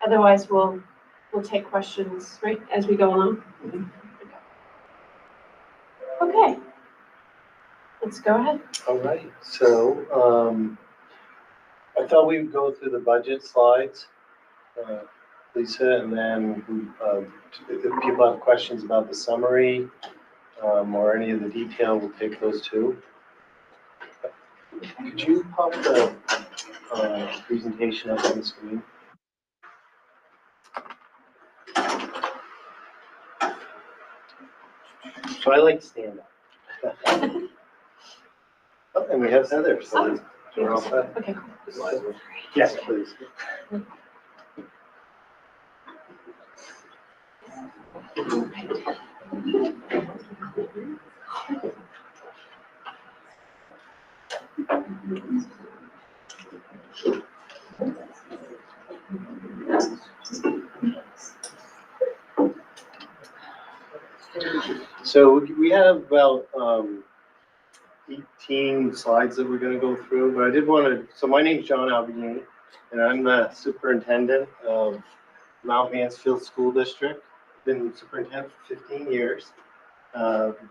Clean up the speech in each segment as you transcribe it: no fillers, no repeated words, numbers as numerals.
Otherwise, we'll take questions right as we go along. Okay, let's go ahead. All right. So I thought we would go through the budget slides, Lisa, and then if people have questions about the summary or any of the detail, we'll take those too. Could you pop the presentation up on the screen? So I like to stand up. Oh, and we have Heather. So we're all set. Okay. Yes, please. So we have about 18 slides that we're going to go through, but I did want to, so my name's John Albiini, and I'm the superintendent of Mount Mansfield School District. Been superintendent for 15 years.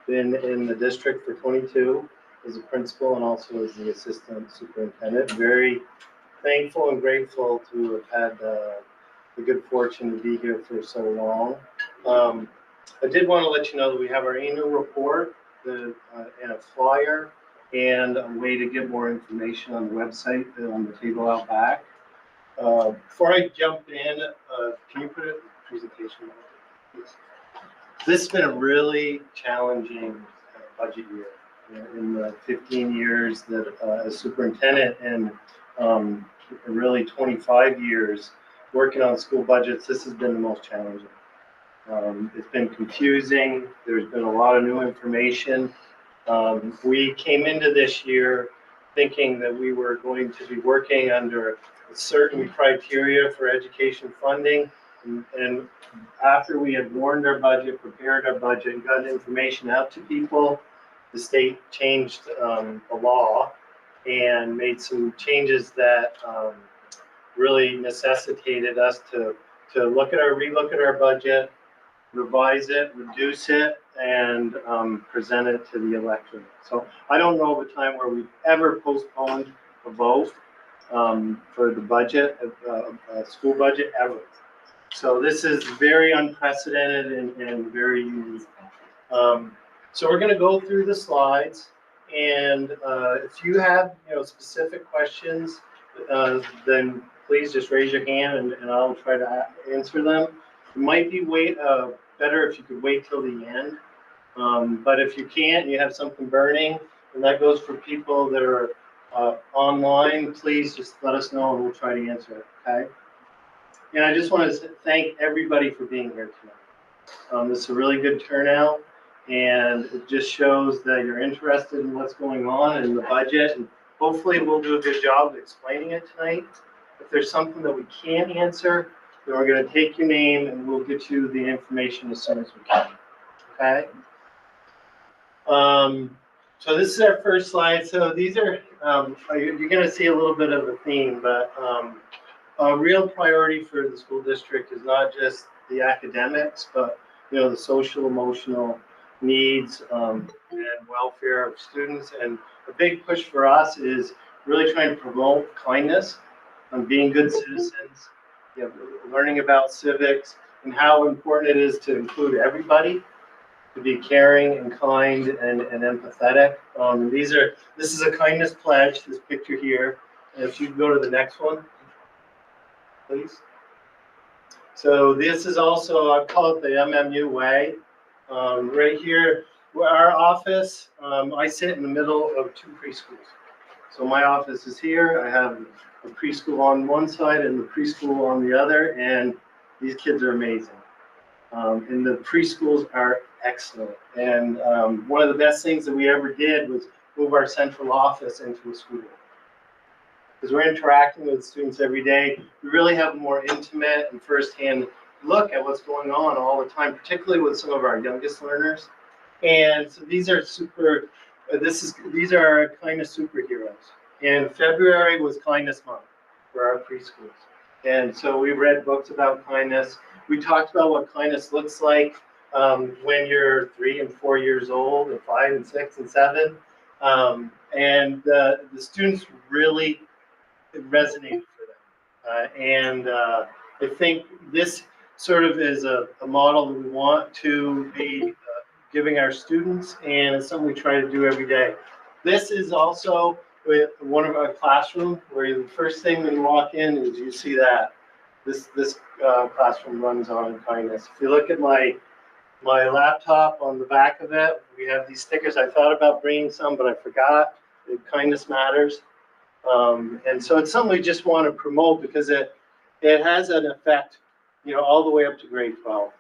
Been in the district for 22 as a principal and also as the assistant superintendent. Very thankful and grateful to have had the good fortune to be here for so long. I did want to let you know that we have our annual report and a flyer and a way to get more information on the website on the table out back. Before I jump in, can you put a presentation on, please? This has been a really challenging budget year. In the 15 years that as superintendent and really 25 years working on school budgets, this has been the most challenging. It's been confusing. There's been a lot of new information. We came into this year thinking that we were going to be working under certain criteria for education funding. And after we had warned our budget, prepared our budget, and got information out to people, the state changed the law and made some changes that really necessitated us to relook at our budget, revise it, reduce it, and present it to the electorate. So I don't know of a time where we've ever postponed a vote for the budget, school budget, ever. So this is very unprecedented and very unique. So we're going to go through the slides, and if you have specific questions, then please just raise your hand and I'll try to answer them. It might be better if you could wait till the end, but if you can't and you have something burning, and that goes for people that are online, please just let us know and we'll try to answer it, okay? And I just want to thank everybody for being here tonight. This is a really good turnout, and it just shows that you're interested in what's going on in the budget, and hopefully we'll do a good job of explaining it tonight. If there's something that we can't answer, then we're going to take your name and we'll get you the information as soon as we can, okay? So this is our first slide. So these are, you're going to see a little bit of a theme, but a real priority for the school district is not just the academics, but the social, emotional needs and welfare of students. And a big push for us is really trying to promote kindness and being good citizens, learning about civics and how important it is to include everybody, to be caring and kind and empathetic. This is a kindness pledge, this picture here. And if you go to the next one, please. So this is also, I call it the MMU way. Right here, our office, I sit in the middle of two preschools. So my office is here. I have a preschool on one side and the preschool on the other, and these kids are amazing. And the preschools are excellent. And one of the best things that we ever did was move our central office into a school. Because we're interacting with students every day, we really have a more intimate and firsthand look at what's going on all the time, particularly with some of our youngest learners. And so these are our kindness superheroes. And February was Kindness Month for our preschools. And so we read books about kindness. We talked about what kindness looks like when you're 3 and 4 years old, and 5 and 6 and 7. And the students really, it resonated for them. I think this sort of is a model that we want to be giving our students, and it's something we try to do every day. This is also with one of our classrooms where the first thing when you walk in is you see that this classroom runs on kindness. If you look at my laptop, on the back of it, we have these stickers. I thought about bringing some, but I forgot. Kindness matters. And so it's something we just want to promote because it has an effect, all the way up to grade 12.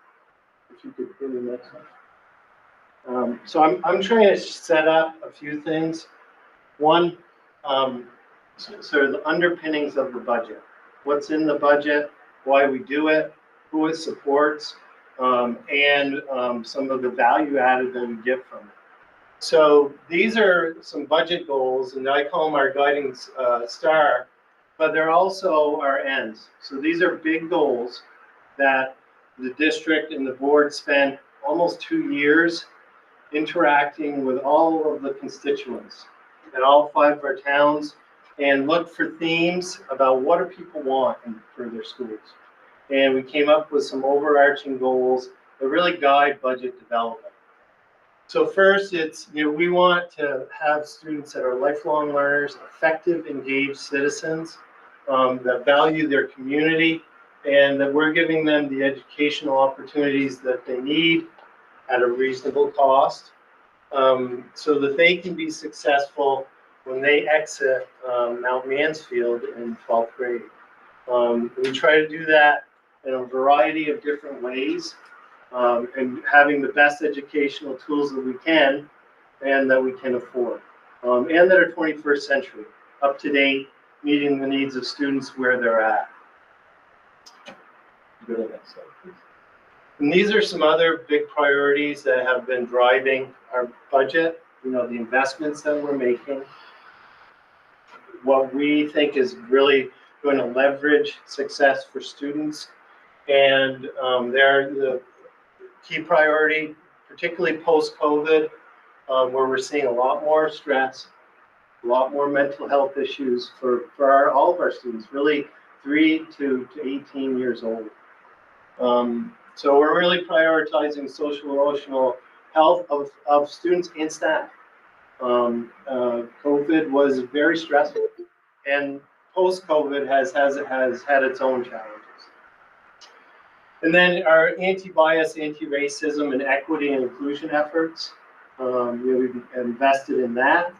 If you could put the next one. So I'm trying to set up a few things. One, sort of the underpinnings of the budget. What's in the budget, why we do it, who it supports, and some of the value added that we get from it. So these are some budget goals, and I call them our guiding star, but they're also our ends. So these are big goals that the district and the board spent almost 2 years interacting with all of the constituents in all 5 of our towns and looked for themes about what do people want for their schools. And we came up with some overarching goals that really guide budget development. So first, it's, we want to have students that are lifelong learners, effective, engaged citizens that value their community, and that we're giving them the educational opportunities that they need at a reasonable cost, so that they can be successful when they exit Mount Mansfield in 12th grade. We try to do that in a variety of different ways. And having the best educational tools that we can and that we can afford, and that are 21st century, up to date, meeting the needs of students where they're at. Go to the next slide, please. And these are some other big priorities that have been driving our budget, the investments that we're making, what we think is really going to leverage success for students. And they're the key priority, particularly post-COVID, where we're seeing a lot more stress, a lot more mental health issues for all of our students, really 3 to 18 years old. So we're really prioritizing social emotional health of students and staff. COVID was very stressful, and post-COVID has had its own challenges. And then our anti-bias, anti-racism, and equity and inclusion efforts, we've invested in that,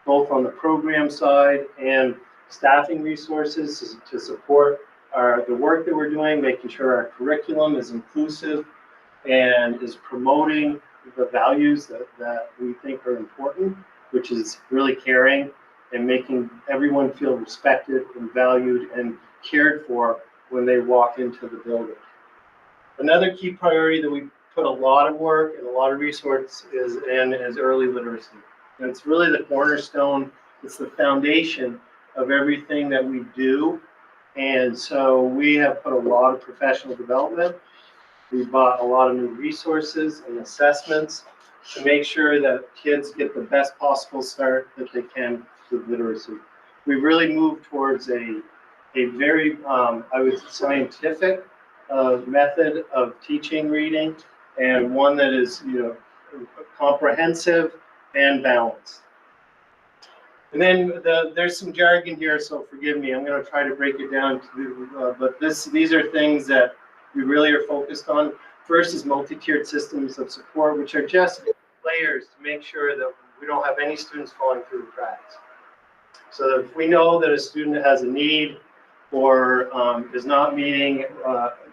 both on the program side and staffing resources to support the work that we're doing, making sure our curriculum is inclusive and is promoting the values that we think are important, which is really caring and making everyone feel respected and valued and cared for when they walk into the building. Another key priority that we put a lot of work and a lot of resources in is early literacy. And it's really the cornerstone, it's the foundation of everything that we do. And so we have put a lot of professional development. We bought a lot of new resources and assessments to make sure that kids get the best possible start that they can with literacy. We really moved towards a very, scientific method of teaching reading, and one that is, comprehensive and balanced. And then there's some jargon here, so forgive me. I'm going to try to break it down but these are things that we really are focused on. First is multi-tiered systems of support, which are just layers to make sure that we don't have any students falling through the cracks. So if we know that a student has a need or is not meeting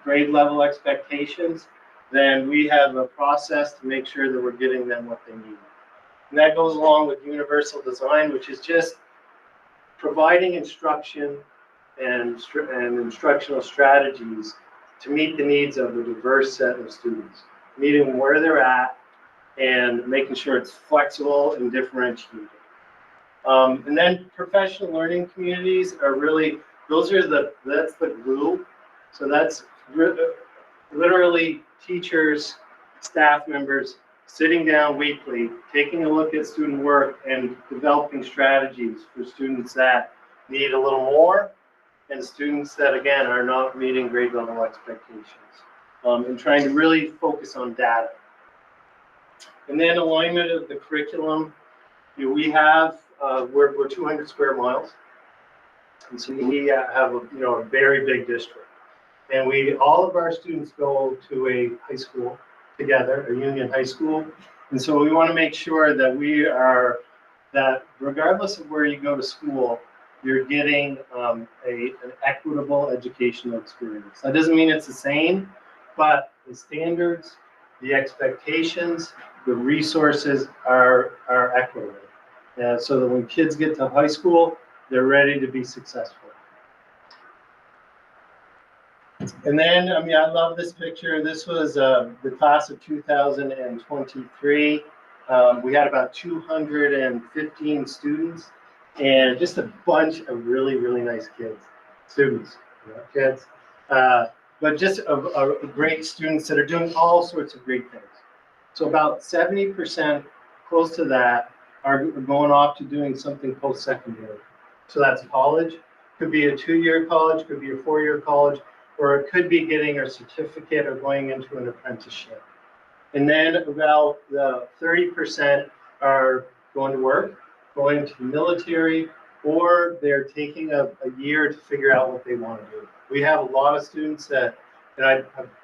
grade level expectations, then we have a process to make sure that we're getting them what they need. And that goes along with universal design, which is just providing instruction and instructional strategies to meet the needs of a diverse set of students, meeting them where they're at and making sure it's flexible and differentiated. And then professional learning communities are really Those are that's the glue. So that's literally teachers, staff members sitting down weekly, taking a look at student work and developing strategies for students that need a little more and students that, again, are not meeting grade level expectations. And trying to really focus on data. And then alignment of the curriculum. We have, we're 200 square miles. And so we have a very big district. And all of our students go to a high school together, a union high school. And so we want to make sure that that regardless of where you go to school, you're getting an equitable educational experience. That doesn't mean it's the same, but the standards, the expectations, the resources are equitable. So that when kids get to high school, they're ready to be successful. And then, I love this picture. This was the class of 2023. We had about 215 students and just a bunch of really, really nice students. But just great students that are doing all sorts of great things. So about 70%, close to that, are going off to doing something post-secondary. So that's college. Could be a 2-year college, could be a 4-year college, or it could be getting a certificate or going into an apprenticeship. And then about 30% are going to work, going to the military, or they're taking a year to figure out what they want to do. We have a lot of students that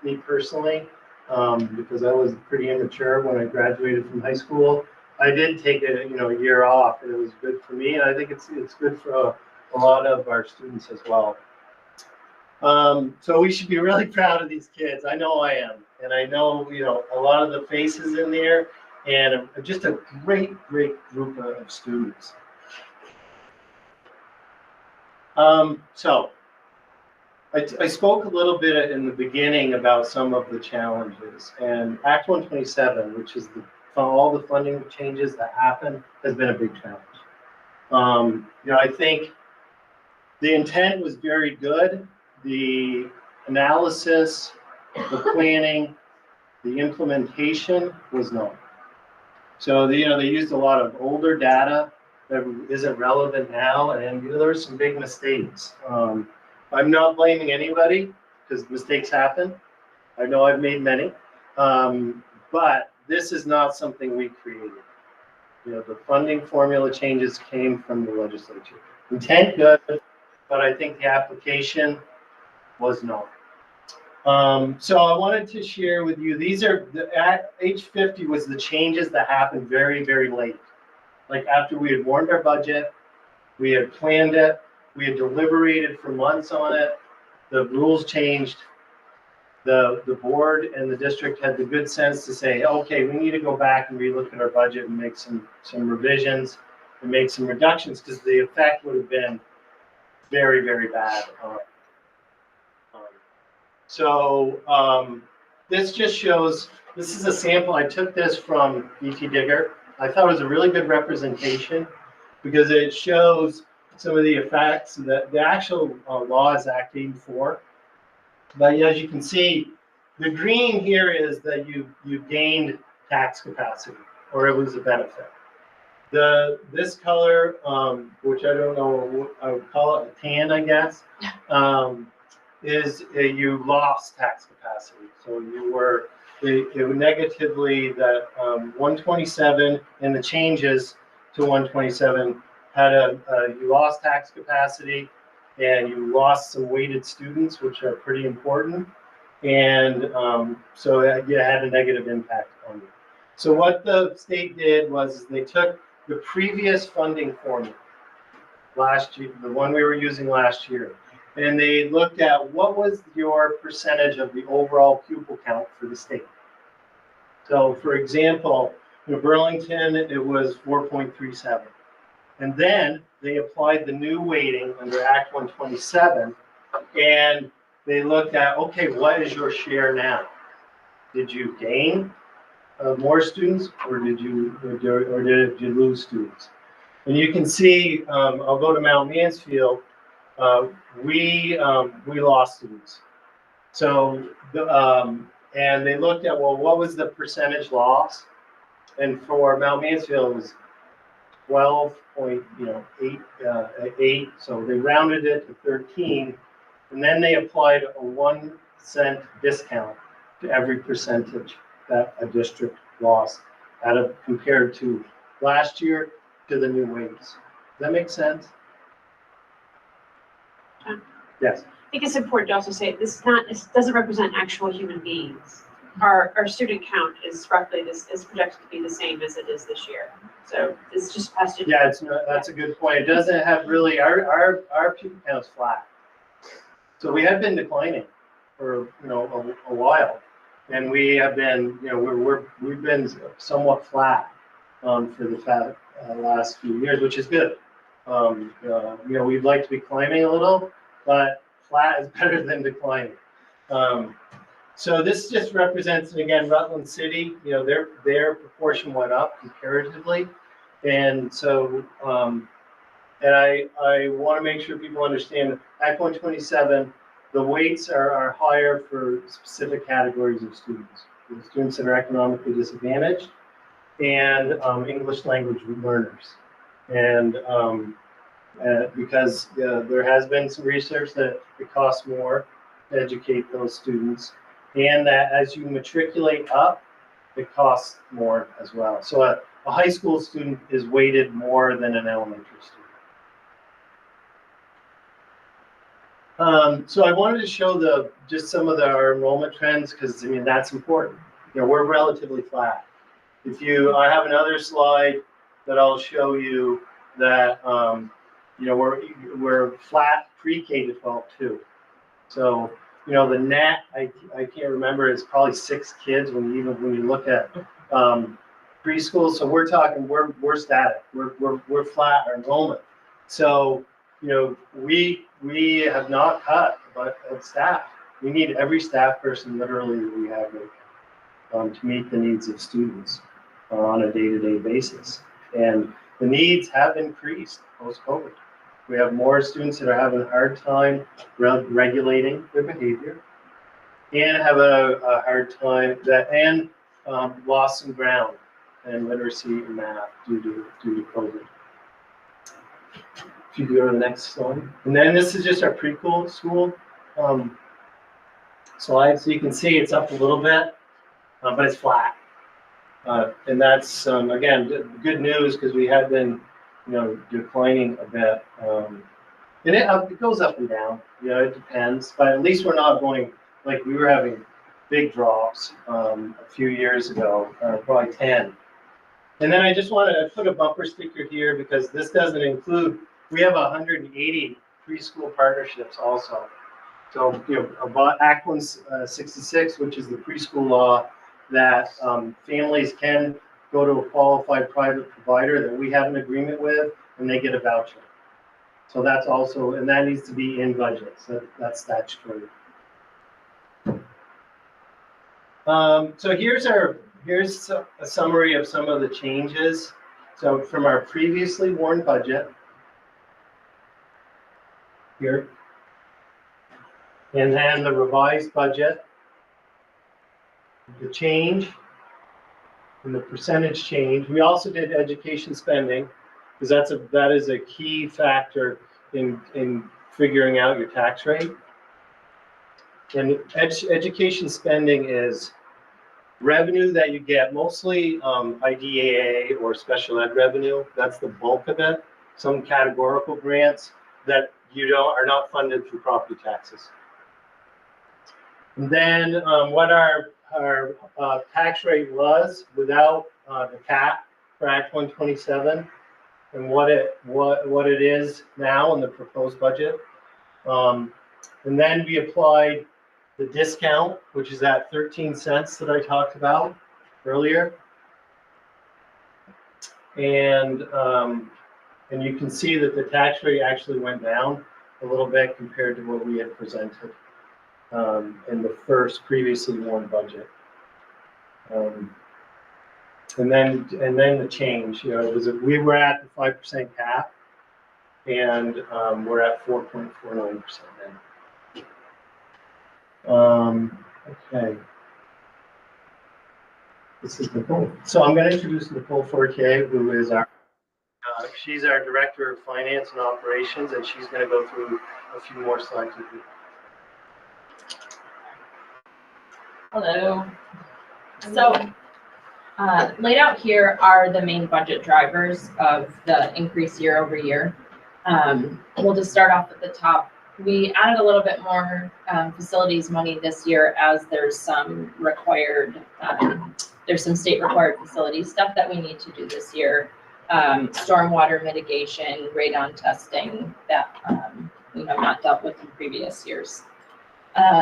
me personally, because I was pretty immature when I graduated from high school, I did take a year off, and it was good for me, and I think it's good for a lot of our students as well. So we should be really proud of these kids. I know I am, and I know a lot of the faces in there, and just a great group of students. So I spoke a little bit in the beginning about some of the challenges, and Act 127, which is all the funding changes that happen, has been a big challenge. I think the intent was very good. The analysis, the planning, the implementation was not. So they used a lot of older data that isn't relevant now, and there were some big mistakes. I'm not blaming anybody because mistakes happen. I know I've made many, but this is not something we created. The funding formula changes came from the legislature. Intent good, but I think the application was not. So I wanted to share with you, at age 50 was the changes that happened very, very late. Like after we had warned our budget, we had planned it, we had deliberated for months on it, the rules changed, the board and the district had the good sense to say, okay, we need to go back and relook at our budget and make some revisions and make some reductions, because the effect would have been very, very bad. This just shows, this is a sample. I took this from BT Digger. I thought it was a really good representation because it shows some of the effects that the actual law is Act 84. But as you can see, the green here is that you gained tax capacity, or it was a benefit. This color, which I don't know, I would call it a tan, I guess, is you lost tax capacity. So it would negatively, that 127 and the changes to 127 had you lost tax capacity, and you lost some weighted students, which are pretty important. And so it had a negative impact on you. So what the state did was they took the previous funding formula last year, the one we were using last year, and they looked at what was your percentage of the overall pupil count for the state. So for example, in Burlington, it was 4.37. And then they applied the new weighting under Act 127, and they looked at, okay, what is your share now? Did you gain more students, or did you lose students? And you can see, I'll go to Mount Mansfield, we lost students. So, and they looked at, well, what was the percentage loss? And for Mount Mansfield, it was 12.8, so they rounded it to 13, and then they applied a 1 cent discount to every percentage that a district lost compared to last year to the new weights. Does that make sense? Yes. I think it's important to also say it doesn't represent actual human beings. Our student count is projected to be the same as it is this year. So it's just has to. Yeah, that's a good point. It doesn't have really, our pupil count is flat. So we have been declining for, a while. And we have been, we've been somewhat flat for the last few years, which is good. We'd like to be climbing a little, but flat is better than declining. So this just represents, again, Rutland City, their proportion went up comparatively. And so, and I want to make sure people understand Act 127, the weights are higher for specific categories of students. The students that are economically disadvantaged and English language learners. And because there has been some research that it costs more to educate those students, and that as you matriculate up, it costs more as well. So a high school student is weighted more than an elementary student. So I wanted to show just some of our enrollment trends, because that's important. We're relatively flat. I have another slide that I'll show you that we're flat pre-K to 12 too. So the net, I can't remember, is probably 6 kids when you look at preschool. So we're talking, we're static. We're flat our enrollment. So we have not cut but staff. We need every staff person literally that we have to meet the needs of students on a day-to-day basis. And the needs have increased post-COVID. We have more students that are having a hard time regulating their behavior, and have a hard time and lost some ground in literacy and math due to COVID. If you go to the next slide, and then this is just our preschool school slide. So you can see it's up a little bit, but it's flat, and that's again good news, because we have been declining a bit. And it goes up and down, it depends, but at least we're not going, like we were having big drops a few years ago, probably 10. And then I just want to put a bumper sticker here, because this doesn't include, we have 180 preschool partnerships also. So, about Act 166, which is the preschool law, that families can go to a qualified private provider that we have an agreement with, and they get a voucher. So that's also, and that needs to be in budget. So that's statutory. So here's a summary of some of the changes. So from our previously warned budget here, and then the revised budget, the change, and the percentage change. We also did education spending, because that is a key factor in figuring out your tax rate. And education spending is revenue that you get, mostly IDEA or special ed revenue. That's the bulk of it. Some categorical grants that are not funded through property taxes. And then what our tax rate was without the cap for Act 127, and what it is now in the proposed budget. And then we applied the discount, which is at 13 cents that I talked about earlier. And you can see that the tax rate actually went down a little bit compared to what we had presented in the first previously warned budget. And then the change, we were at the 5% cap, and we're at 4.49% now. Okay. This is Nicole. So I'm going to introduce Nicole Fortier, who is she's our Director of Finance and Operations, and she's going to go through a few more slides with you. Hello. So laid out here are the main budget drivers of the increase year over year. We'll just start off at the top. We added a little bit more facilities money this year as there's some required, there's some state required facility stuff that we need to do this year. Stormwater mitigation, radon testing that we have not dealt with in previous years.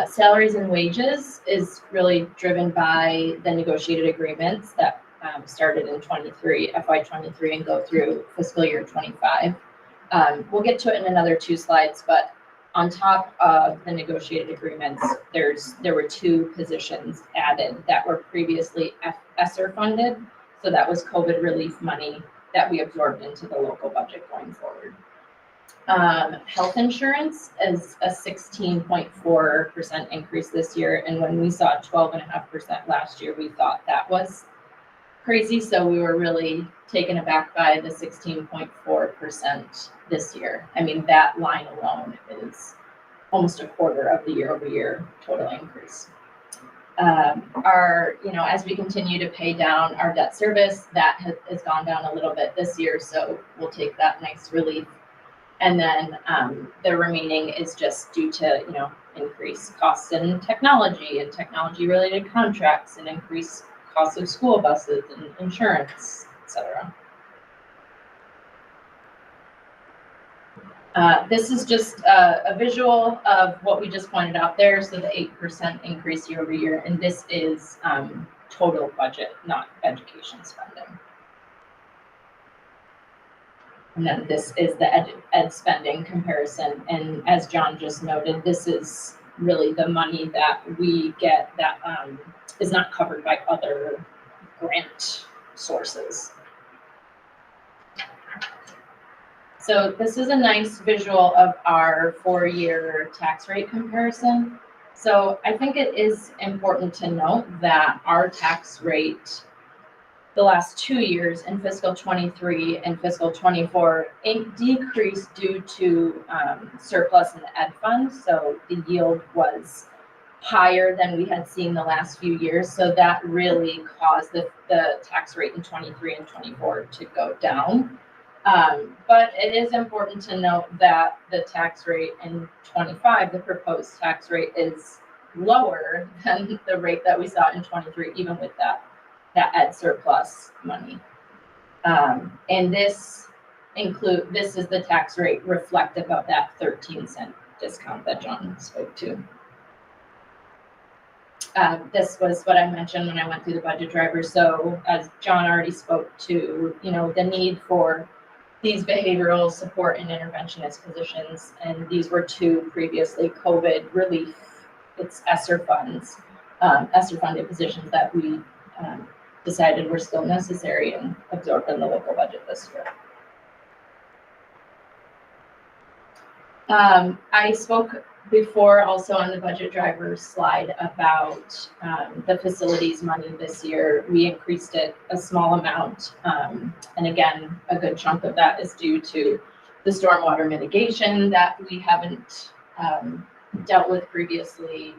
Salaries and wages is really driven by the negotiated agreements that started in FY23 and go through fiscal year 25. We'll get to it in another 2 slides, but on top of the negotiated agreements, there were 2 positions added that were previously ESSER funded. So that was COVID relief money that we absorbed into the local budget going forward. Health insurance is a 16.4% increase this year. And when we saw 12.5% last year, we thought that was crazy. So we were really taken aback by the 16.4% this year. I mean, that line alone is almost a quarter of the year over year total increase. As we continue to pay down our debt service, that has gone down a little bit this year. So we'll take that nice relief. And then the remaining is just due to, increased costs in technology and technology related contracts and increased costs of school buses and insurance, etc. This is just a visual of what we just pointed out there. So the 8% increase year over year, and this is total budget, not education spending. And then this is the ed spending comparison. And as John just noted, this is really the money that we get that is not covered by other grant sources. So this is a nice visual of our 4-year tax rate comparison. So I think it is important to note that our tax rate the last 2 years in fiscal 23 and fiscal 24 decreased due to surplus in the ed fund. So the yield was higher than we had seen the last few years. So that really caused the tax rate in 23 and 24 to go down. But it is important to note that the tax rate in 25, the proposed tax rate, is lower than the rate that we saw in 23, even with that ed surplus money. And this is the tax rate reflective of that 13-cent discount that John spoke to. This was what I mentioned when I went through the budget drivers. So as John already spoke to, the need for these behavioral support and interventionist positions, and these were 2 previously COVID relief, it's ESSER funds, ESSER funded positions that we decided were still necessary and absorbed in the local budget this year. I spoke before also on the budget drivers slide about the facilities money this year. We increased it a small amount. And again, a good chunk of that is due to the stormwater mitigation that we haven't dealt with previously.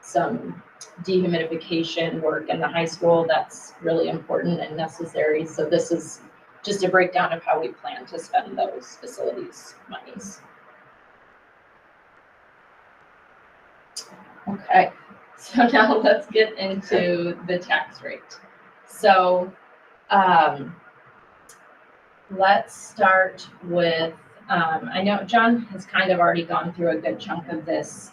Some dehumidification work in the high school that's really important and necessary. So this is just a breakdown of how we plan to spend those facilities monies. Okay, so now let's get into the tax rate. So let's start with, I know John has kind of already gone through a good chunk of this.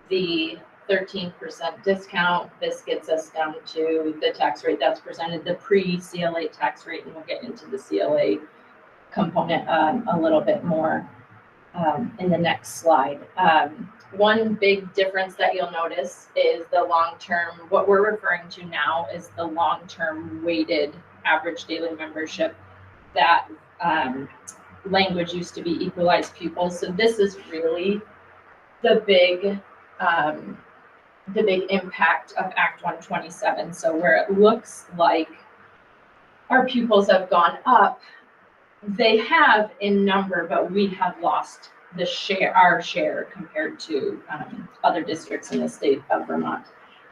The 13% discount, this gets us down to the tax rate that's presented, the pre-CLA tax rate, and we'll get into the CLA component a little bit more in the next slide. One big difference that you'll notice is the long-term, what we're referring to now is the long-term weighted average daily membership that language used to be equalized pupils. So this is really the big impact of Act 127. So where it looks like our pupils have gone up, they have in number, but we have lost our share compared to other districts in the state of Vermont.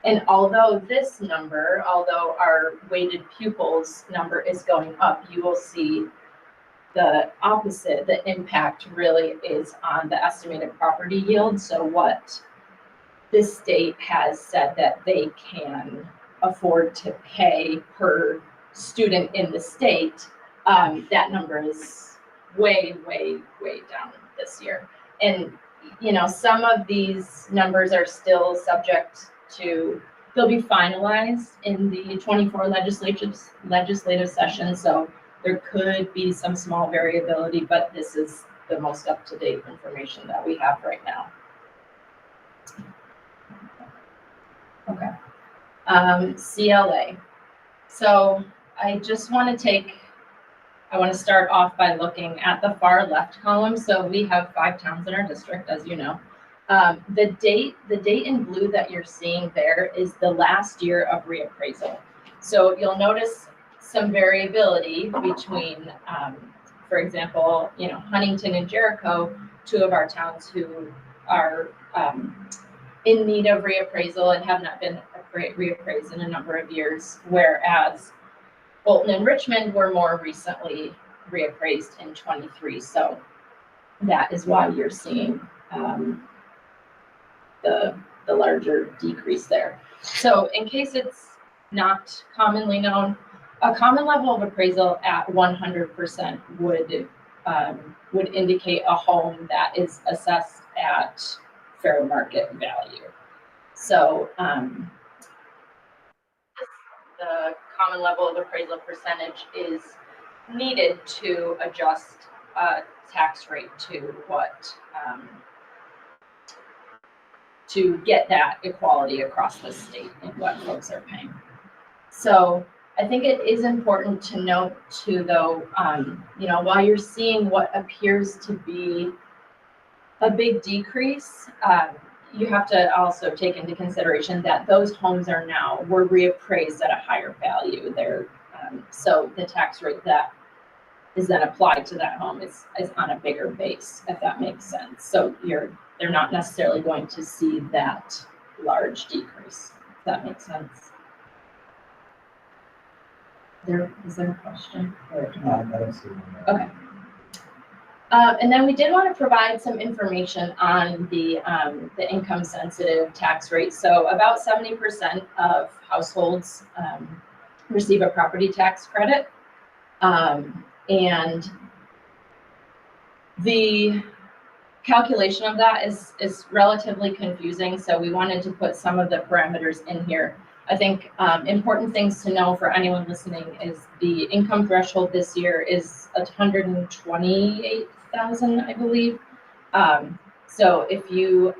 And although our weighted pupils number is going up, you will see the opposite. The impact really is on the estimated property yield. So what this state has said that they can afford to pay per student in the state, that number is way, way, way down this year. And, you know, some of these numbers are still subject to, they'll be finalized in the 24 legislative session. So there could be some small variability, but this is the most up-to-date information that we have right now. Okay. CLA. So I want to start off by looking at the far left column. So we have 5 towns in our district, as you know. The date in blue that you're seeing there is the last year of reappraisal. So you'll notice some variability between, for example, you know, Huntington and Jericho, 2 of our towns who are in need of reappraisal and have not been reappraised in a number of years, whereas Bolton and Richmond were more recently reappraised in 23. So that is why you're seeing the larger decrease there. So in case it's not commonly known, a common level of appraisal at 100% would indicate a home that is assessed at fair market value. So the common level of appraisal percentage is needed to adjust tax rate to what to get that equality across the state in what folks are paying. So I think it is important to note too, though, you know, while you're seeing what appears to be a big decrease, you have to also take into consideration that those homes were reappraised at a higher value. So the tax rate that is then applied to that home is on a bigger base, if that makes sense. So they're not necessarily going to see that large decrease, if that makes sense. Is there a question? Okay. And then we did want to provide some information on the income sensitive tax rate. So about 70% of households receive a property tax credit. And the calculation of that is relatively confusing. So we wanted to put some of the parameters in here. I think important things to know for anyone listening is the income threshold this year is $128,000, I believe. So if you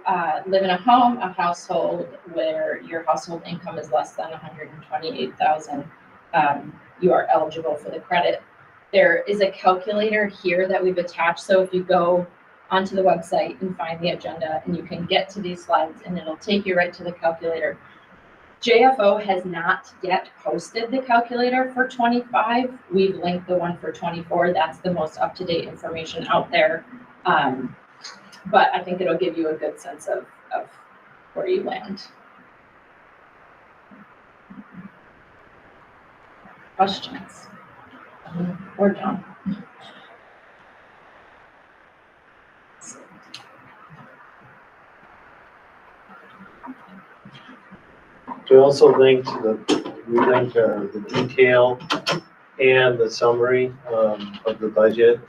live in a household where your household income is less than $128,000, you are eligible for the credit. There is a calculator here that we've attached. So if you go onto the website and find the agenda, and you can get to these slides, and it'll take you right to the calculator. JFO has not yet posted the calculator for 25. We've linked the one for 24. That's the most up-to-date information out there. But I think it'll give you a good sense of where you land. Questions? Or John? We also linked the detail and the summary of the budget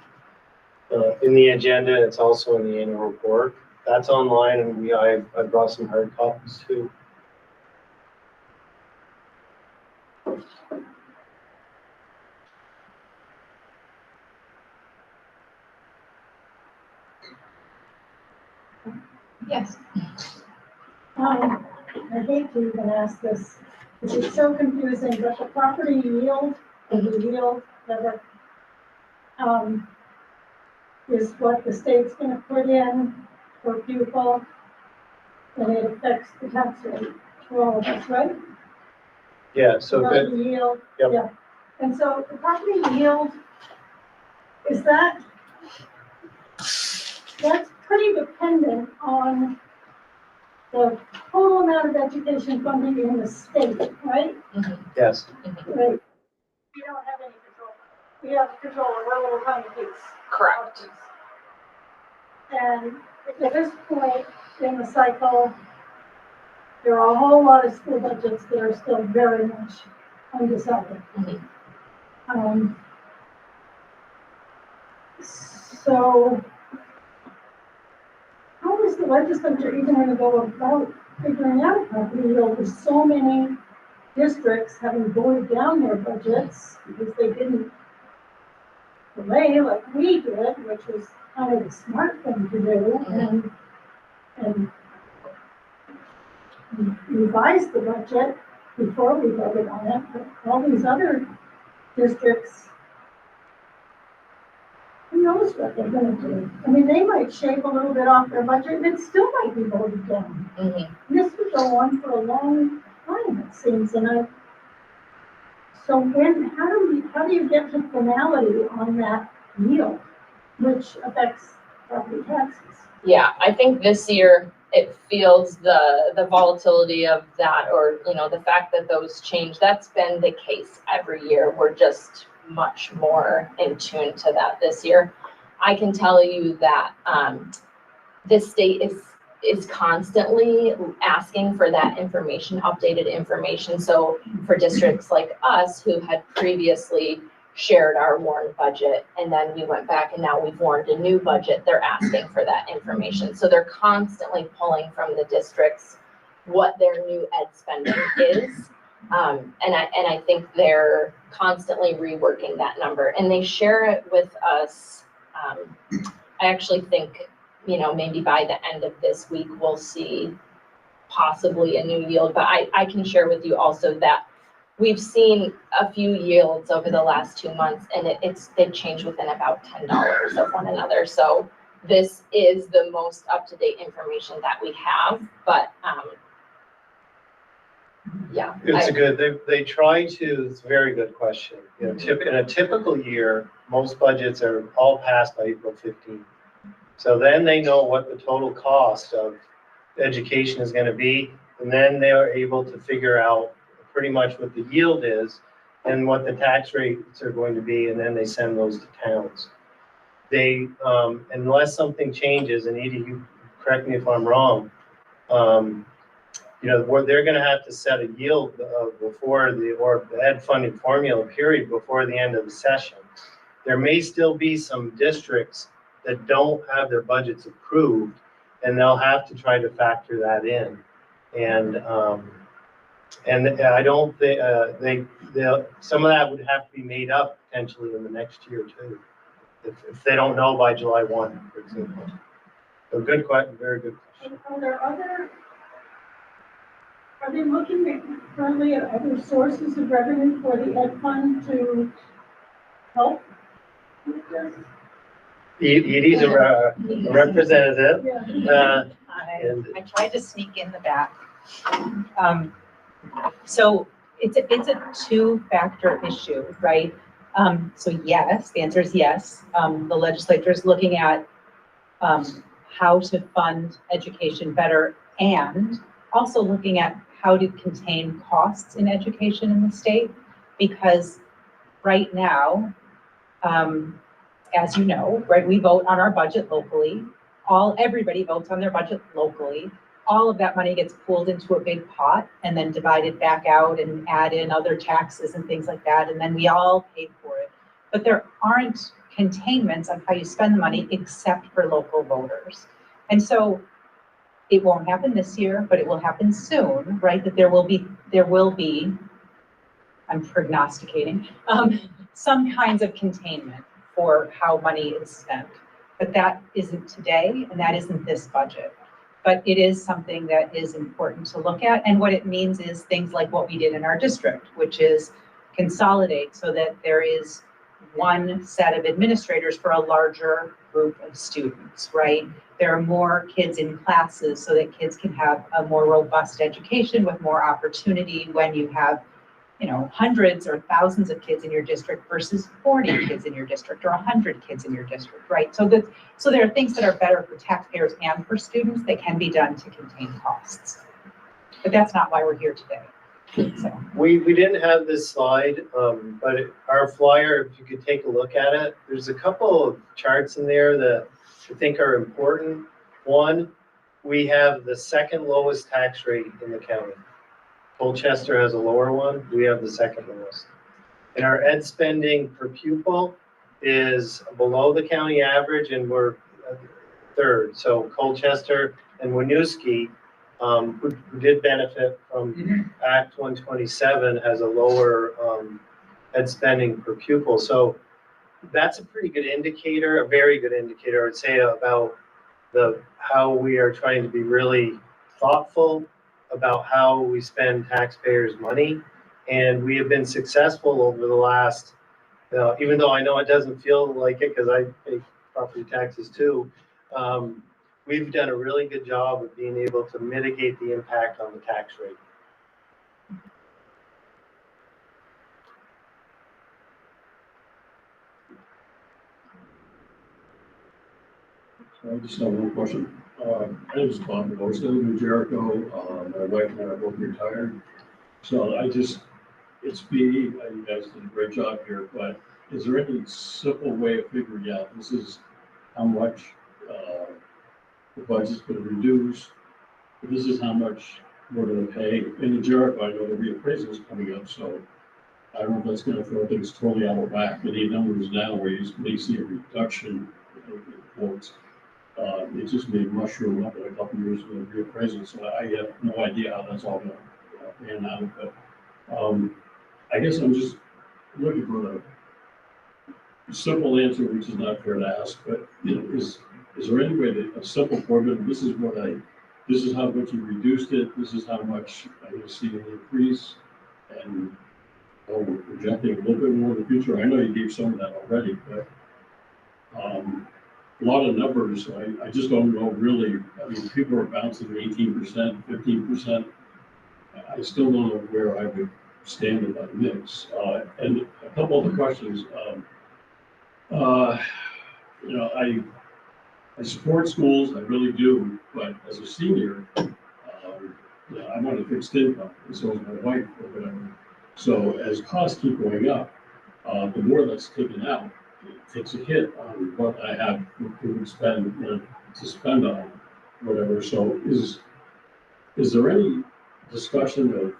in the agenda. It's also in the annual report. That's online, and I brought some hard copies too. Yes. I hate to even ask this, because it's so confusing, but the property yield, or the yield, whatever, is what the state's gonna put in per pupil, and it affects the tax rate for all of us, right? Yeah, so if it, Property yield, Yep. yeah. And so the property yield, is that's pretty dependent on the total amount of education funding in the state, right? yes, Right. We don't have any control. We have control of what little tiny piece. Correct. And at this point in the cycle, there are a whole lot of school budgets that are still very much undecided. So how is the legislature even going to go about figuring out property yield with so many districts having voted down their budgets because they didn't delay like we did, which was kind of the smart thing to do, and revise the budget before we voted on it. But all these other districts, who knows what they're gonna do? I mean, they might shave a little bit off their budget and it still might be voted down. This would go on for a long time, it seems, so how do you get to finality on that yield, which affects property taxes? Yeah, I think this year it feels the volatility of that, or, you know, the fact that those change, that's been the case every year. We're just much more in tune to that this year. I can tell you that the state is constantly asking for that information, updated information. So for districts like us who had previously shared our warned budget, and then we went back and now we've warned a new budget, they're asking for that information. So they're constantly pulling from the districts what their new ed spending is. And I think they're constantly reworking that number, and they share it with us. I actually think, you know, maybe by the end of this week, we'll see possibly a new yield, but I can share with you also that we've seen a few yields over the last 2 months, and they've changed within about $10 of one another. So this is the most up-to-date information that we have, but yeah. they try to, it's a very good question. You know, in a typical year, most budgets are all passed by April 15th. So then they know what the total cost of education is gonna be, and then they are able to figure out pretty much what the yield is and what the tax rates are going to be, and then they send those to towns. They, unless something changes, and Edie, you correct me if I'm wrong, you know, they're gonna have to set a yield before the ed funding formula period before the end of the session. There may still be some districts that don't have their budgets approved, and they'll have to try to factor that in. And I don't think, some of that would have to be made up potentially in the next year too, if they don't know by July 1, for example. A good question, very good question. Are they looking currently at other sources of revenue for the ed fund to help with this? Edie's a representative. Yeah. I tried to sneak in the back. So it's a two-factor issue, right? So yes, the answer is yes. The legislature is looking at how to fund education better, and also looking at how to contain costs in education in the state, because right now, as you know, right, we vote on our budget locally. Everybody votes on their budget locally. All of that money gets pooled into a big pot and then divided back out and add in other taxes and things like that. And then we all pay for it. But there aren't containments on how you spend the money except for local voters. And so it won't happen this year, but it will happen soon, right? That there will be, I'm prognosticating, some kinds of containment for how money is spent. But that isn't today, and that isn't this budget. But it is something that is important to look at. And what it means is things like what we did in our district, which is consolidate so that there is one set of administrators for a larger group of students, right? There are more kids in classes so that kids can have a more robust education with more opportunity when you have, you know, hundreds or thousands of kids in your district versus 40 kids in your district or 100 kids in your district, right? So there are things that are better for taxpayers and for students that can be done to contain costs. But that's not why we're here today. So. We didn't have this slide, but our flyer, if you could take a look at it, there's a couple of charts in there that I think are important. One, we have the second lowest tax rate in the county. Colchester has a lower one, we have the second lowest. And our ed spending per pupil is below the county average, and we're third. So Colchester and Winooski, who did benefit from Act 127, has a lower ed spending per pupil. So that's a pretty good indicator, a very good indicator, I would say, about how we are trying to be really thoughtful about how we spend taxpayers' money. And we have been successful over the last, even though I know it doesn't feel like it because I pay property taxes too, we've done a really good job of being able to mitigate the impact on the tax rate. So I just have one question. My name is Bob DeVos. I live in Jericho. My wife and I are both retired. So it's me. You guys did a great job here, but is there any simple way of figuring out this is how much the budget's going to reduce? This is how much we're going to pay. In Jericho, I know the reappraisal is coming up, so I don't know if that's going to throw things totally out of whack. But the numbers now where you may see a reduction in quotes. It just may mushroom up in a couple of years with reappraisal, so I have no idea how that's all going to pan out. But I guess I'm just looking for a simple answer, which is not fair to ask. But you know, is there any way that a simple formula? This is how much you reduced it. This is how much I will see an increase, and we're projecting a little bit more in the future. I know you gave some of that already, but. A lot of numbers, I just don't know really. I mean, people are bouncing 18%, 15%. I still don't know where I would stand in that mix. And a couple other questions. You know, I support schools, I really do, but as a senior, you know, I'm on a fixed income, and so is my wife or whatever. So as costs keep going up, the more that's taken out, it takes a hit on what I have to spend, you know, to spend on whatever. So is there any discussion of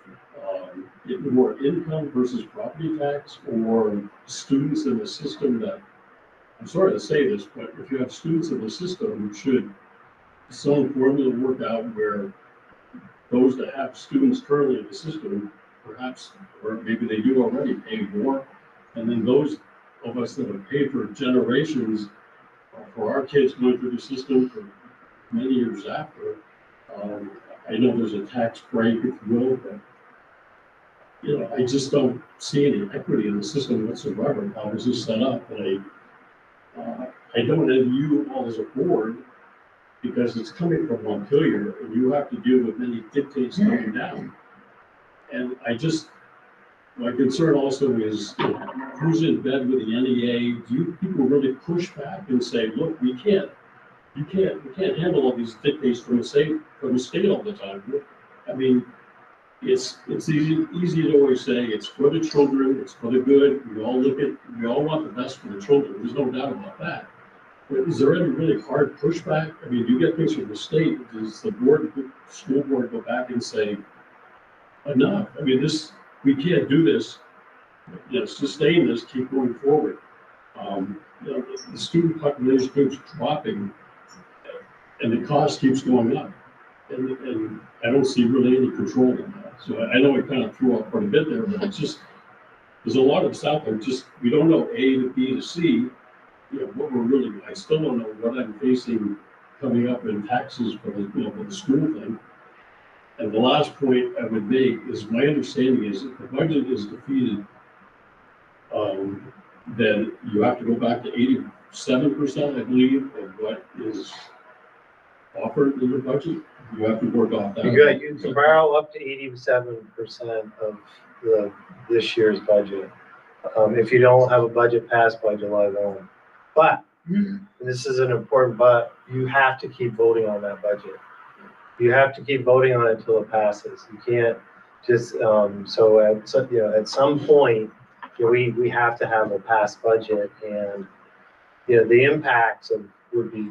more income versus property tax, or students in the system that, I'm sorry to say this, but if you have students in the system, should some formula work out where those that have students currently in the system, perhaps, or maybe they do already, pay more, and then those of us that have paid for generations for our kids going through the system for many years after. I know there's a tax break, if you will, but you know, I just don't see any equity in the system whatsoever. How is this set up? And I don't envy you all as a board because it's coming from Montpelier, and you have to deal with many dictates coming down. And my concern also is who's in bed with the NEA? Do people really push back and say, look, we can't handle all these dictates from the state all the time? I mean, it's easy to always say it's for the children, it's for the good. We all want the best for the children. There's no doubt about that. But is there any really hard pushback? I mean, you get things from the state. Does the school board go back and say, enough? I mean, we can't do this. You know, sustain this, keep going forward. You know, the student population keeps dropping, and the cost keeps going up, and I don't see really any control in that. So I know I kind of threw out quite a bit there, but it's just there's a lot of us out there. Just we don't know A to B to C. You know what I still don't know what I'm facing coming up in taxes for the school thing. And the last point I would make is my understanding is if the budget is defeated, then you have to go back to 87%, I believe, of what is offered in the budget. You have to work off that. You can borrow up to 87% of this year's budget, if you don't have a budget passed by July 1. But, and this is an important but, you have to keep voting on that budget. You have to keep voting on it until it passes. You can't just, at some point, we have to have a passed budget, and, the impacts would be,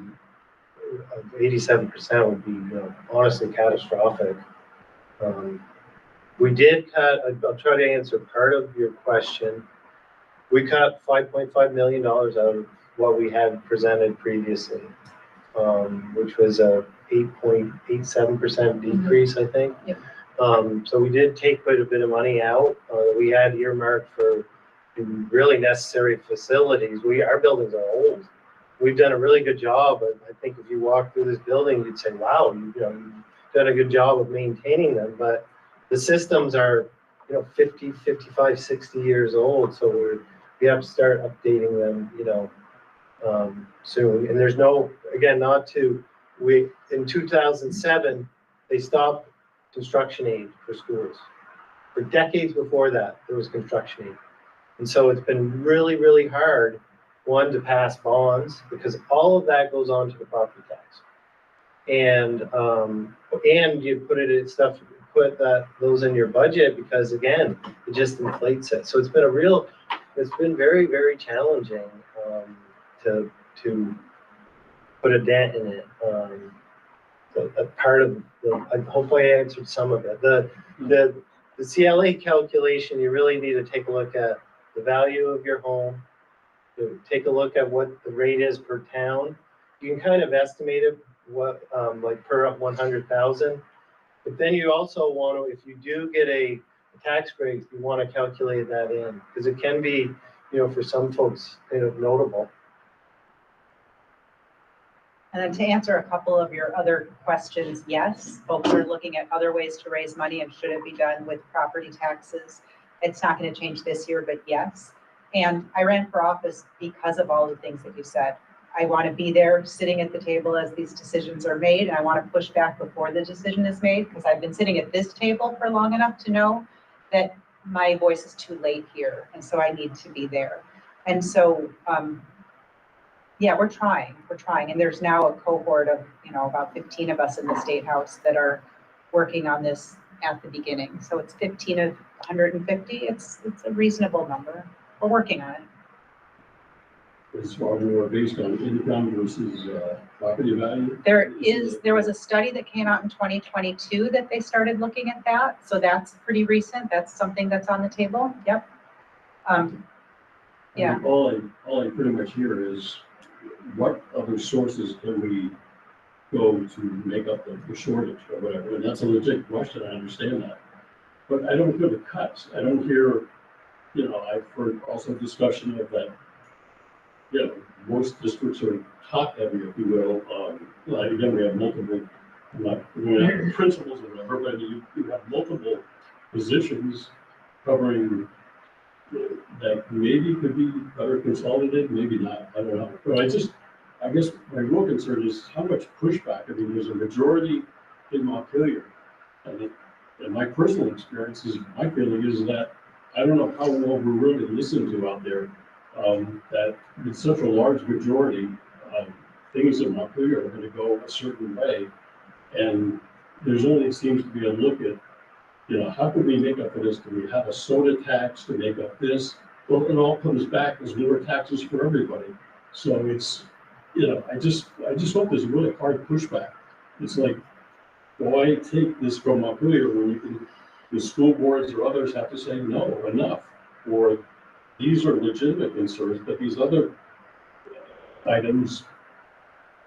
87% would be, honestly catastrophic. We did cut, I'll try to answer part of your question. We cut $5.5 million out of what we had presented previously, which was a 8.87% decrease, I think. Yep. So we did take quite a bit of money out. We had earmarked for really necessary facilities. Our buildings are old. We've done a really good job. I think if you walk through this building, you'd say, wow, you've done a good job of maintaining them. But the systems are, 50, 55, 60 years old. So we have to start updating them, soon. And there's in 2007, they stopped construction aid for schools. For decades before that, there was construction aid. And so it's been really, really hard, one, to pass bonds, because all of that goes on to the property tax. And you put those in your budget, because again, it just inflates it. So it's been very, very challenging to put a dent in it. I hope I answered some of it. The CLA calculation, you really need to take a look at the value of your home, to take a look at what the rate is per town. You can kind of estimate it, what per 100,000. But then you also want to, if you do get a tax break, you want to calculate that in, because it can be, for some folks, kind of notable. And then to answer a couple of your other questions, yes, folks are looking at other ways to raise money, and should it be done with property taxes? It's not going to change this year, but yes. And I ran for office because of all the things that you said. I want to be there sitting at the table as these decisions are made, and I want to push back before the decision is made, because I've been sitting at this table for long enough to know that my voice is too late here, and so I need to be there. And so, yeah, we're trying, and there's now a cohort of, about 15 of us in the State House that are working on this at the beginning. So it's 15 of 150. It's a reasonable number. We're working on it. It's far more based on income versus property value. There was a study that came out in 2022 that they started looking at that. So that's pretty recent. That's something that's on the table. Yep. Yeah. All I pretty much hear is, what other sources can we go to make up the shortage or whatever? And that's a legit question. I understand that. But I don't hear the cuts. I don't hear, I've heard also discussion of that, most districts are top heavy, if you will. Again, we have multiple, I'm not going out principles or whatever, but you have multiple positions covering that maybe could be better consolidated, maybe not, I don't know. But I guess my real concern is how much pushback. I mean, there's a majority in Montpelier. And my personal experience is, my feeling is that, I don't know how well we're really listened to out there, that with such a large majority, things in Montpelier are going to go a certain way. And there's only seems to be a look at, how can we make up for this? Do we have a soda tax to make up this? Well, it all comes back as lower taxes for everybody. So it's, I just hope there's a really hard pushback. It's like, why take this from Montpelier when the school boards or others have to say, no, enough? Or these are legitimate concerns, but these other items,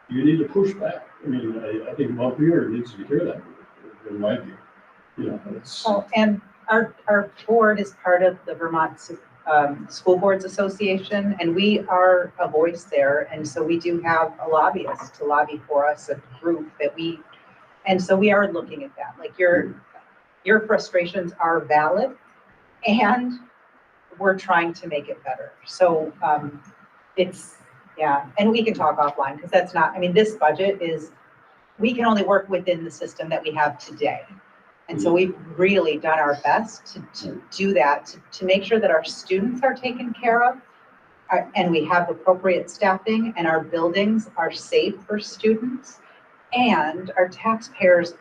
you need to push back. I mean, I think Montpelier needs to hear that, in my view. And our board is part of the Vermont School Boards Association, and we are a voice there. And so we do have a lobbyist to lobby for us, a group and so we are looking at that. Like your frustrations are valid, and we're trying to make it better. So, it's, yeah, and we can talk offline, because that's not, I mean, this budget is, we can only work within the system that we have today. And so we've really done our best to do that, to make sure that our students are taken care of, and we have appropriate staffing, and our buildings are safe for students, and our taxpayers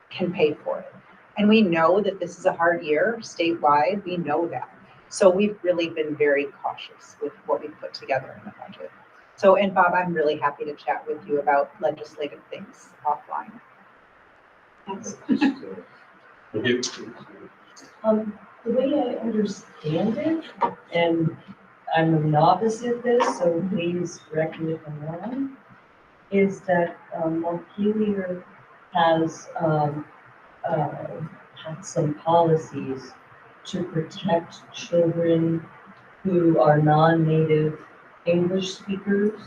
can pay for it. And we know that this is a hard year statewide, we know that. So we've really been very cautious with what we put together in the budget. So, and Bob, I'm really happy to chat with you about legislative things offline. Thanks. Okay. The way I understand it, and I'm a novice at this, so please correct me if I'm wrong, is that Montpelier has had some policies to protect children who are non-native English speakers,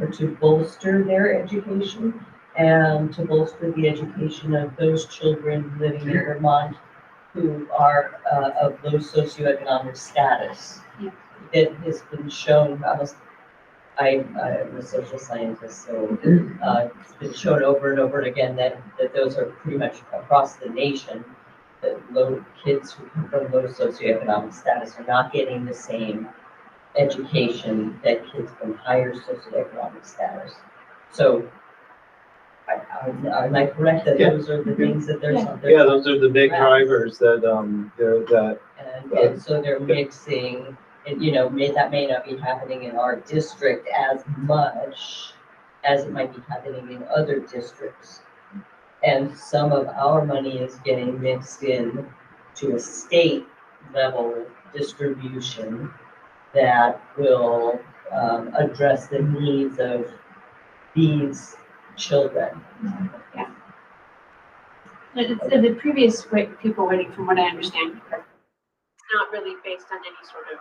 or to bolster their education and to bolster the education of those children living in Vermont who are of low socioeconomic status. Yeah. It has been shown, I'm a social scientist, so it's been shown over and over again that those are pretty much across the nation, that kids who come from low socioeconomic status are not getting the same education that kids from higher socioeconomic status. So, am I correct that Yeah. those are the things that there's? Yeah, those are the big drivers that, And so they're mixing, and that may not be happening in our district as much as it might be happening in other districts. And some of our money is getting mixed in to a state level distribution that will address the needs of these children. The previous people waiting, from what I understand, it's not really based on any sort of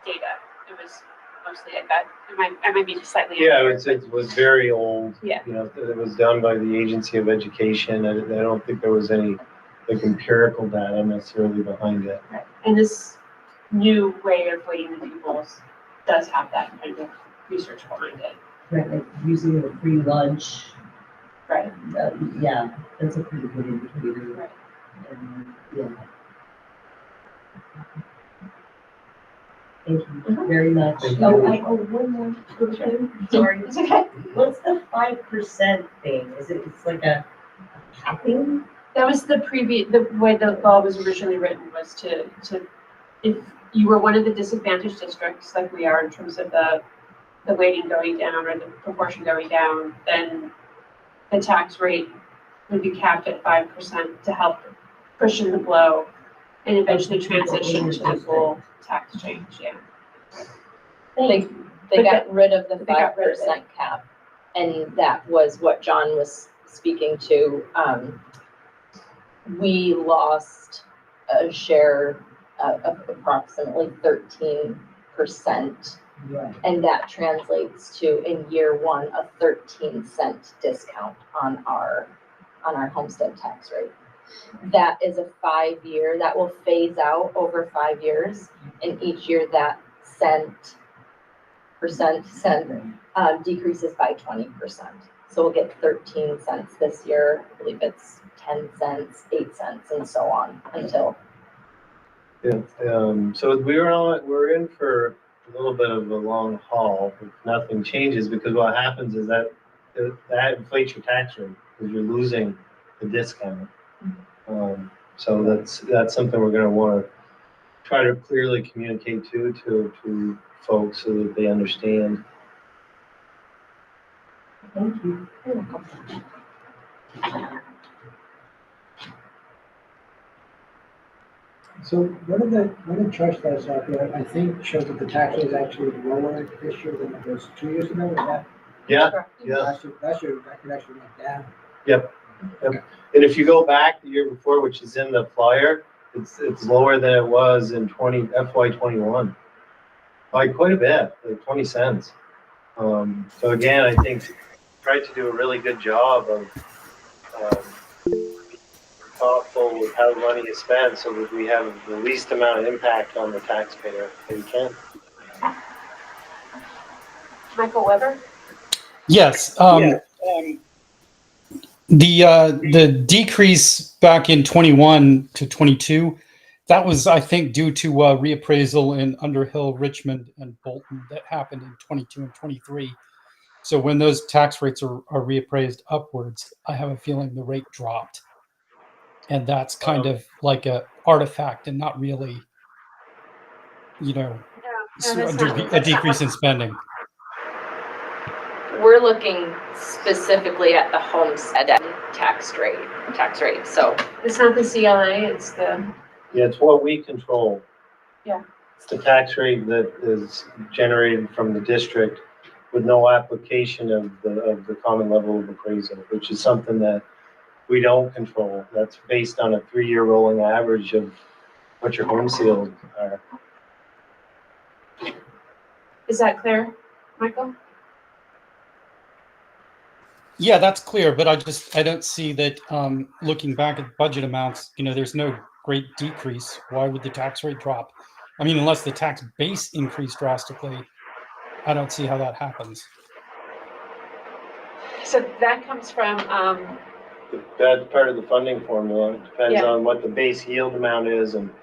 data. It was mostly, I might be slightly. yeah, it was very old. Yeah. It was done by the Agency of Education, and I don't think there was any like empirical data necessarily behind it. Right. And this new way of weighting the pupils does have that kind of research behind it. Right, like using a free lunch. Right. Yeah, that's a pretty good indicator. Right. Yeah. Thank you very much. Thank Oh, you. one more quick thing. Sorry. It's okay. What's the 5% thing? It's like a capping? That was the way the law was originally written, was to, if you were one of the disadvantaged districts, like we are in terms of the weighting going down or the proportion going down, then the tax rate would be capped at 5% to help cushion the blow and eventually transition to the full tax change, yeah. They But got rid of the they got rid of 5% cap, and that was what John was speaking to. We lost a share of approximately 13%, Right. and that translates to, in year one, a 13-cent discount on our homestead tax rate. That is a 5-year, that will phase out over 5 years, and each year that percent decreases by 20%. So we'll get 13 cents this year, I believe it's 10 cents, 8 cents, and so on until. Yeah, so we're in for a little bit of a long haul if nothing changes, because what happens is that inflates your tax rate because you're losing the discount. So that's something we're going to want to try to clearly communicate to folks so that they understand. Thank you. So what are the chart stats out there, I think shows that the tax rate is actually lower this year than it was 2 years ago, is that? Yeah, yeah. Last year, that could actually went down. Yep. And if you go back the year before, which is in the flyer, it's lower than it was in FY21 by quite a bit, like 20 cents. So again, I think tried to do a really good job of thoughtful with how the money is spent so that we have the least amount of impact on the taxpayer that we can. Michael Weber? Yes, the decrease back in 21 to 22, that was, I think, due to reappraisal in Underhill, Richmond, and Bolton that happened in 22 and 23. So when those tax rates are reappraised upwards, I have a feeling the rate dropped. And that's kind of like a artifact and not really, you know, No, that's a decrease in spending. We're looking specifically at the homestead tax rate, so. It's not the CLA, it's the, Yeah, it's what we control. Yeah. It's the tax rate that is generated from the district with no application of the common level of appraisal, which is something that we don't control. That's based on a 3-year rolling average of what your home sales are. is that clear, Michael? Yeah, that's clear, but I don't see that, looking back at budget amounts, there's no great decrease. Why would the tax rate drop? I mean, unless the tax base increased drastically, I don't see how that happens. So that comes from, That's part of the funding formula. It depends Yeah. on what the base yield amount is and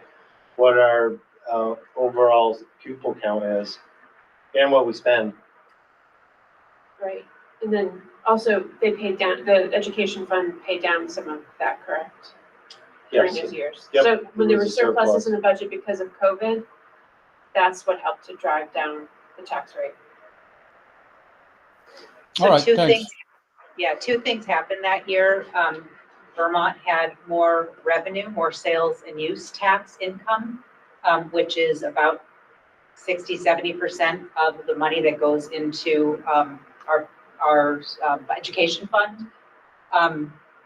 what our overall pupil count is and what we spend. right, and then also they paid down, the education fund paid down some of that, correct? During Yes. those years. Yep, So when there there were was a surplus. surpluses in the budget because of COVID, that's what helped to drive down the tax rate. All So right, two thanks. things, yeah, two things happened that year. Vermont had more revenue, more sales and use tax income, which is about 60-70% of the money that goes into our education fund.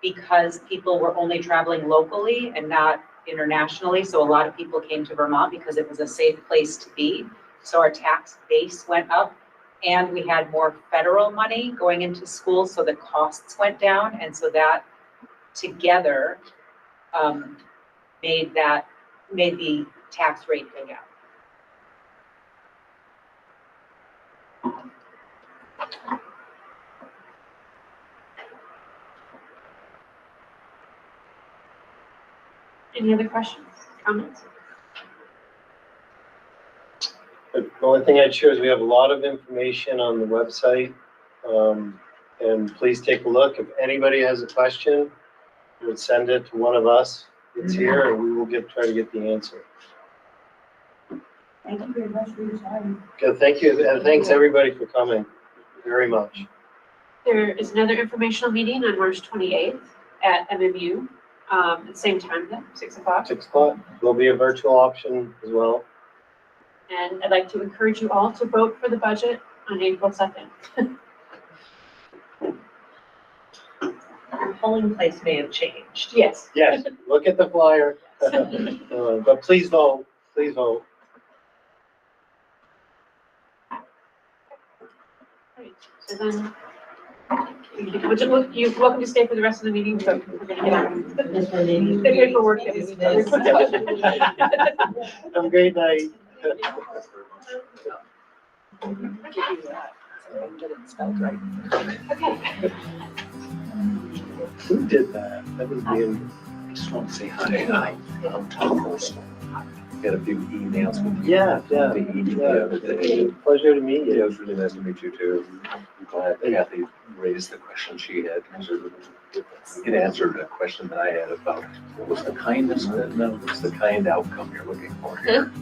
Because people were only traveling locally and not internationally, so a lot of people came to Vermont because it was a safe place to be. So our tax base went up. And we had more federal money going into schools, so the costs went down, and so that together made the tax rate go down. Any other questions, comments? The only thing I'd share is we have a lot of information on the website. And please take a look. If anybody has a question, you would send it to one of us. It's here and we will try to get the answer. Thank you very much for your time. Good, thank you. And thanks everybody for coming very much. There is another informational meeting on March 28th at MMU, at the same time then, 6 o'clock. 6 o'clock. There'll be a virtual option as well. And I'd like to encourage you all to vote for the budget on April 2nd. Your polling place may have changed. Yes. Yes, look at the flyer. But please vote, please vote. Right, so then, you're welcome to stay for the rest of the meeting, but we're gonna get on. The paperwork is. Have a great night. Okay. Who did that? That was me. I just want to say hi. I'm Tom Wilson. Got a few emails with you. Yeah. Pleasure to meet Yeah, it you. was really nice to meet you too. I'm glad Kathy raised the question she had. It answered a question that I had about what was the kindness, what's the kind outcome you're looking for here?